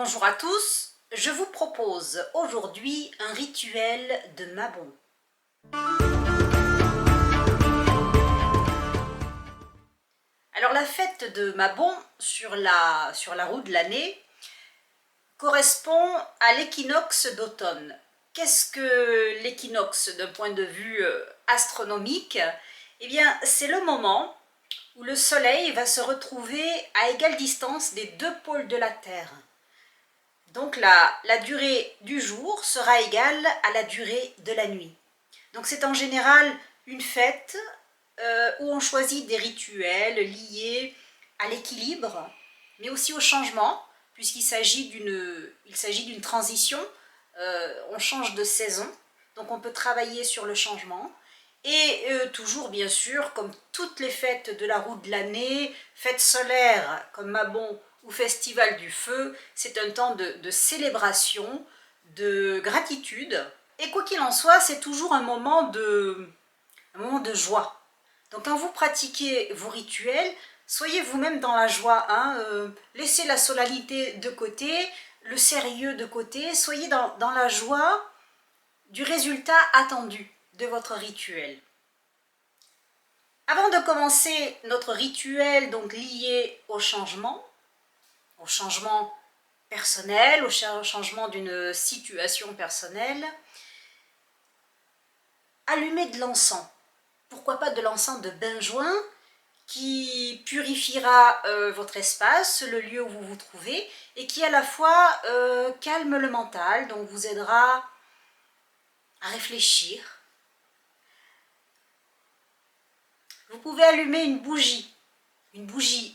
Bonjour à tous, je vous propose aujourd'hui un rituel de Mabon. Alors la fête de Mabon sur la roue de l'année correspond à l'équinoxe d'automne. Qu'est-ce que l'équinoxe d'un point de vue astronomique? Eh bien c'est le moment où le soleil va se retrouver à égale distance des deux pôles de la Terre. Donc la durée du jour sera égale à la durée de la nuit. Donc c'est en général une fête où on choisit des rituels liés à l'équilibre, mais aussi au changement, puisqu'il s'agit d'une transition. On change de saison, donc on peut travailler sur le changement. Et toujours, bien sûr, comme toutes les fêtes de la roue de l'année, fêtes solaires comme Mabon ou Festival du Feu, c'est un temps de célébration, de gratitude. Et quoi qu'il en soit, c'est toujours un moment de joie. Donc quand vous pratiquez vos rituels, soyez vous-même dans la joie. Laissez la solennité de côté, le sérieux de côté, soyez dans la joie du résultat attendu de votre rituel. Avant de commencer notre rituel donc lié au changement personnel, au changement d'une situation personnelle, allumez de l'encens. Pourquoi pas de l'encens de benjoin qui purifiera votre espace, le lieu où vous vous trouvez, et qui à la fois calme le mental, donc vous aidera à réfléchir. Vous pouvez allumer une bougie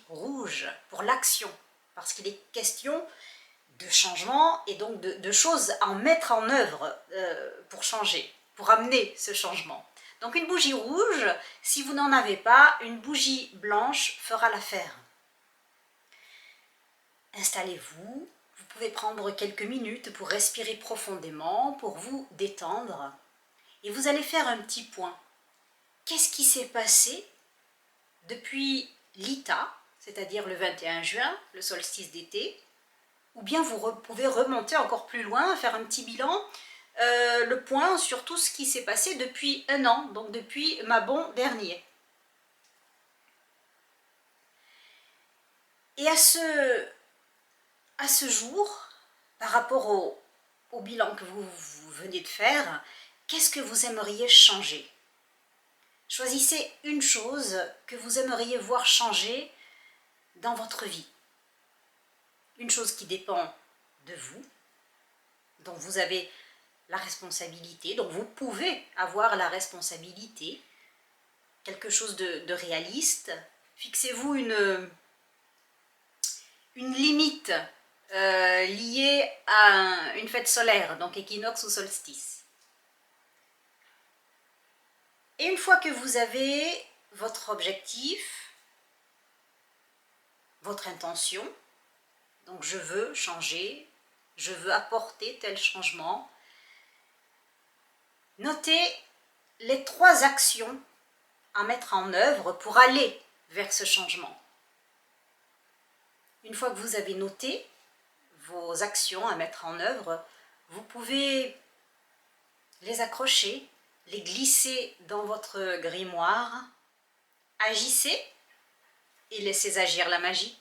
rouge pour l'action, parce qu'il est question de changement et donc de choses à mettre en œuvre pour changer, pour amener ce changement. Donc une bougie rouge, si vous n'en avez pas, une bougie blanche fera l'affaire. Installez-vous, vous pouvez prendre quelques minutes pour respirer profondément, pour vous détendre, et vous allez faire un petit point. Qu'est-ce qui s'est passé depuis l'Ita, c'est-à-dire le 21 juin, le solstice d'été, ou bien vous pouvez remonter encore plus loin, faire un petit bilan, le point sur tout ce qui s'est passé depuis un an, donc depuis Mabon dernier. Et à ce jour, par rapport au bilan que vous venez de faire, qu'est-ce que vous aimeriez changer? Choisissez une chose que vous aimeriez voir changer dans votre vie. Une chose qui dépend de vous, dont vous avez la responsabilité, dont vous pouvez avoir la responsabilité, quelque chose de réaliste. Fixez-vous une limite liée à une fête solaire, donc équinoxe ou solstice. Et une fois que vous avez votre objectif, votre intention, donc je veux changer, je veux apporter tel changement, notez les 3 actions à mettre en œuvre pour aller vers ce changement. Une fois que vous avez noté vos actions à mettre en œuvre, vous pouvez les accrocher, les glisser dans votre grimoire. Agissez et laissez agir la magie.